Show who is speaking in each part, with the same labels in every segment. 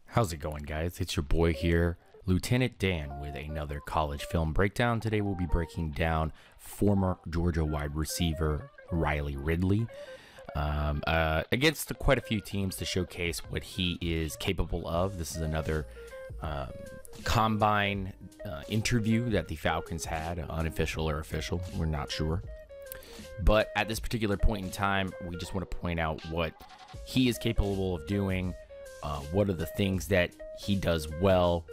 Speaker 1: How's it going, guys? It's your boy here, Lieutenant Dan, with another college film breakdown. Today we'll be breaking down former Georgia wide receiver Riley Ridley against quite a few teams to showcase what he is capable of. This is another combine interview that the Falcons had, unofficial or official, we're not sure. But at this particular point in time, we just want to point out what he is capable of doing. What are the things that he does well,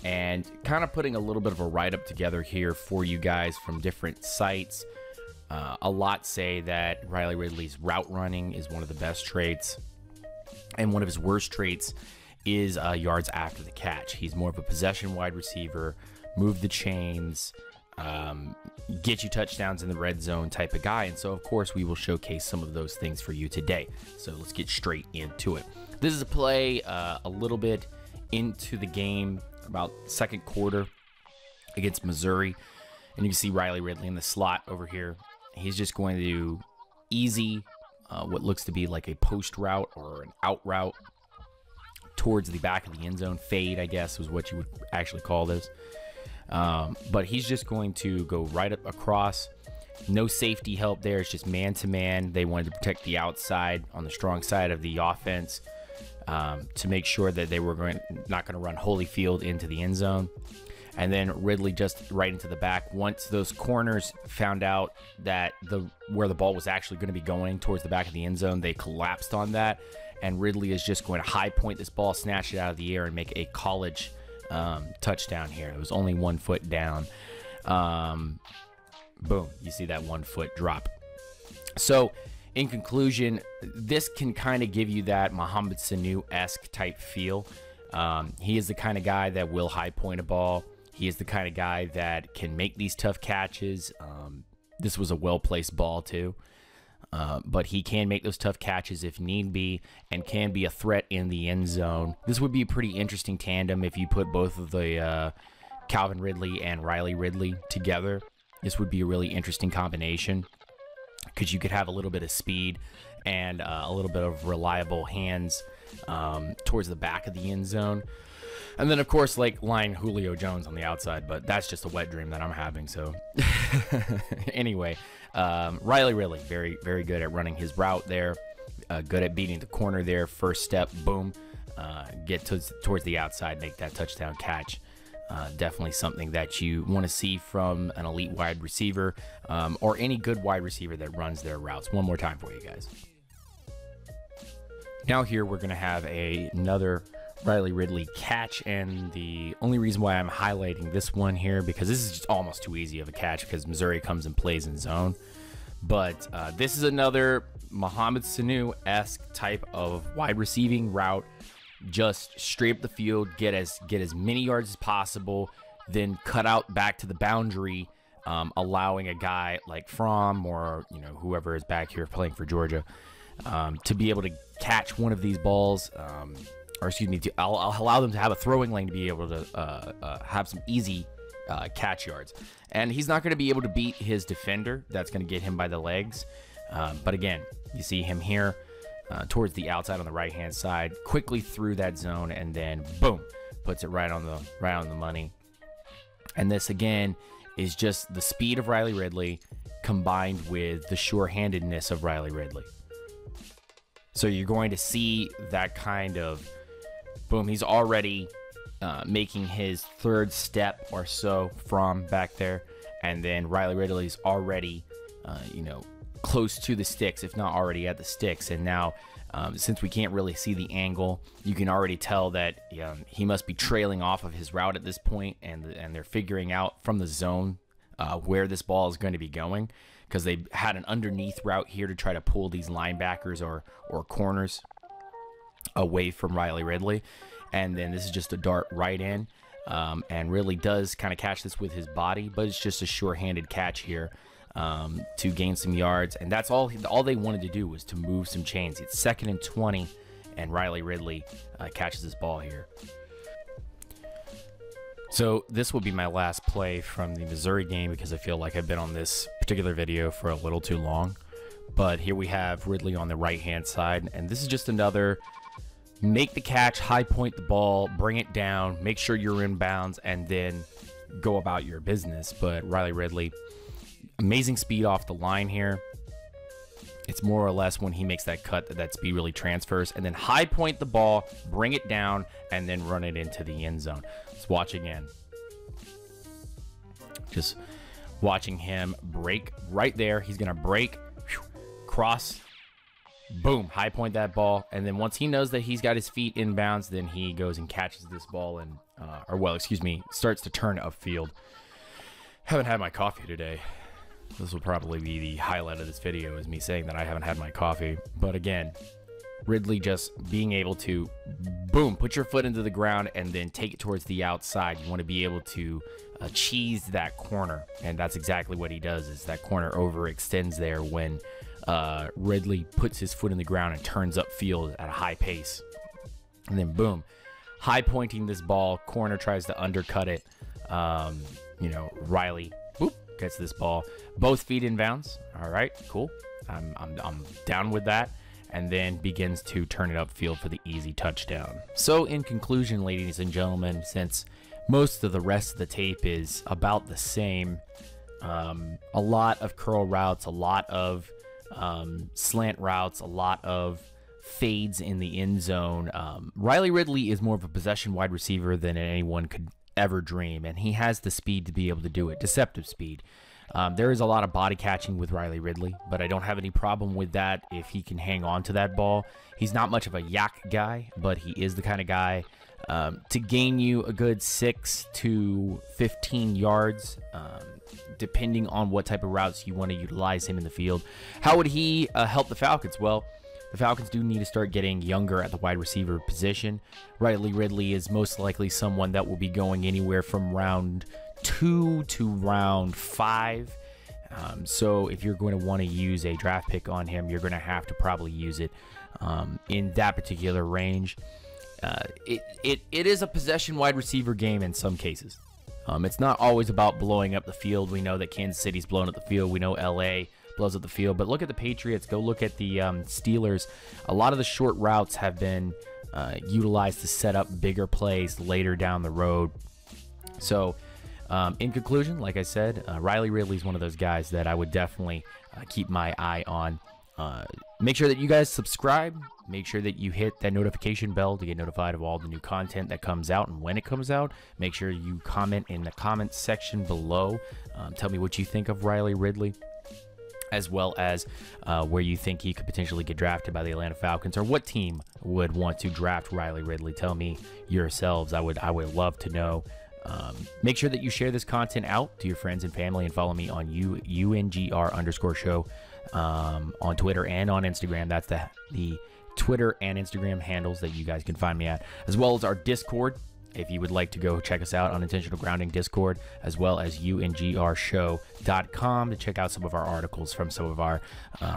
Speaker 1: and kind of putting a little bit of a write-up together here for you guys from different sites. A lot say that Riley Ridley's route running is one of the best traits, and one of his worst traits is yards after the catch. He's more of a possession wide receiver, move the chains, get you touchdowns in the red zone type of guy. And so, of course, we will showcase some of those things for you today. So let's get straight into it. This is a play a little bit into the game, about second quarter against Missouri. And you can see Riley Ridley in the slot over here. He's just going to do easy, what looks to be like a post route or an out route towards the back of the end zone. Fade, I guess, was what you would actually call this. But he's just going to go right up across. No safety help there. It's just man-to-man. They wanted to protect the outside on the strong side of the offense to make sure that they were not going to run Holyfield into the end zone. And then Ridley just right into the back. Once those corners found out that where the ball was actually going to be going towards the back of the end zone, they collapsed on that. And Ridley is just going to high point this ball, snatch it out of the air, and make a college touchdown here. It was only 1 foot down. Boom, you see that 1 foot drop. So in conclusion, this can kind of give you that Mohamed Sanu-esque type feel. He is the kind of guy that will high point a ball. He is the kind of guy that can make these tough catches. This was a well-placed ball too. But he can make those tough catches if need be, and can be a threat in the end zone. This would be a pretty interesting tandem if you put both of the Calvin Ridley and Riley Ridley together. This would be a really interesting combination, because you could have a little bit of speed and a little bit of reliable hands towards the back of the end zone. And then, of course, like line Julio Jones on the outside, but that's just a wet dream that I'm having. So anyway, Riley Ridley, very, very good at running his route there. Good at beating the corner there. First step, boom, get towards the outside, make that touchdown catch. Definitely something that you want to see from an elite wide receiver, or any good wide receiver that runs their routes. One more time for you guys. Now here we're going to have another Riley Ridley catch, and the only reason why I'm highlighting this one here, because this is just almost too easy of a catch because Missouri comes and plays in zone. But this is another Mohamed Sanu-esque type of wide receiving route. Just straight up the field, get as many yards as possible, then cut out back to the boundary, allowing a guy like Fromm or whoever is back here playing for Georgia to be able to catch one of these balls. Or excuse me, I'll allow them to have a throwing lane to be able to have some easy catch yards. And he's not going to be able to beat his defender. That's going to get him by the legs. But again, you see him here towards the outside on the right-hand side, quickly through that zone, and then boom, puts it right on the money. And this again is just the speed of Riley Ridley combined with the sure-handedness of Riley Ridley. So you're going to see that kind of boom. He's already making his third step or so from back there, and then Riley Ridley's already, close to the sticks, if not already at the sticks. And now, since we can't really see the angle, you can already tell that he must be trailing off of his route at this point, and they're figuring out from the zone where this ball is going to be going, because they had an underneath route here to try to pull these linebackers or corners away from Riley Ridley. And then this is just a dart right in, and really does kind of catch this with his body, but it's just a sure-handed catch here to gain some yards. And that's all they wanted to do, was to move some chains. It's 2nd and 20, and Riley Ridley catches this ball here. So this will be my last play from the Missouri game because I feel like I've been on this particular video for a little too long. But here we have Ridley on the right-hand side, and this is just another make the catch, high point the ball, bring it down, make sure you're in bounds, and then go about your business. But Riley Ridley, amazing speed off the line here. It's more or less when he makes that cut that speed really transfers, and then high point the ball, bring it down, and then run it into the end zone. Let's watch again. Just watching him break right there. He's going to break, cross, boom, high point that ball. And then once he knows that he's got his feet in bounds, then he goes and catches this ball and, starts to turn upfield. Haven't had my coffee today. This will probably be the highlight of this video, is me saying that I haven't had my coffee. But again, Ridley just being able to, boom, put your foot into the ground and then take it towards the outside. You want to be able to cheese that corner, and that's exactly what he does. Is that corner overextends there when Ridley puts his foot in the ground and turns upfield at a high pace. And then boom, high pointing this ball, corner tries to undercut it. Riley, boop, gets this ball, both feet in bounds. All right, cool. I'm down with that. And then begins to turn it upfield for the easy touchdown. So in conclusion, ladies and gentlemen, since most of the rest of the tape is about the same, a lot of curl routes, a lot of slant routes, a lot of fades in the end zone. Riley Ridley is more of a possession wide receiver than anyone could ever dream, and he has the speed to be able to do it, deceptive speed. There is a lot of body catching with Riley Ridley, but I don't have any problem with that if he can hang on to that ball. He's not much of a yak guy, but he is the kind of guy to gain you a good 6 to 15 yards, depending on what type of routes you want to utilize him in the field. How would he help the Falcons? Well, the Falcons do need to start getting younger at the wide receiver position. Riley Ridley is most likely someone that will be going anywhere from round 2 to round 5. So if you're going to want to use a draft pick on him, you're going to have to probably use it in that particular range. It is a possession wide receiver game in some cases. It's not always about blowing up the field. We know that Kansas City's blown up the field. We know LA blows up the field. But look at the Patriots. Go look at the Steelers. A lot of the short routes have been utilized to set up bigger plays later down the road. So in conclusion, like I said, Riley Ridley is one of those guys that I would definitely keep my eye on. Make sure that you guys subscribe. Make sure that you hit that notification bell to get notified of all the new content that comes out and when it comes out. Make sure you comment in the comment section below. Tell me what you think of Riley Ridley, as well as where you think he could potentially get drafted by the Atlanta Falcons, or what team would want to draft Riley Ridley. Tell me yourselves. I would love to know. Make sure that you share this content out to your friends and family, and follow me on UNGR_show on Twitter and on Instagram. That's the Twitter and Instagram handles that you guys can find me at, as well as our Discord. If you would like to go check us out on Intentional Grounding Discord, as well as UNGRshow.com to check out some of our articles from some of our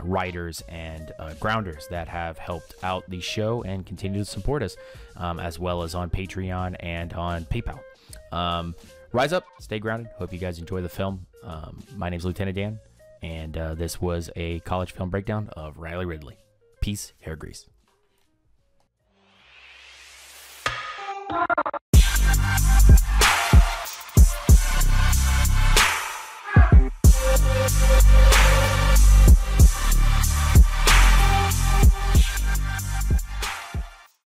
Speaker 1: writers and grounders that have helped out the show and continue to support us, as well as on Patreon and on PayPal. Rise up, stay grounded. Hope you guys enjoy the film. My name's Lieutenant Dan, and this was a college film breakdown of Riley Ridley. Peace, hair grease.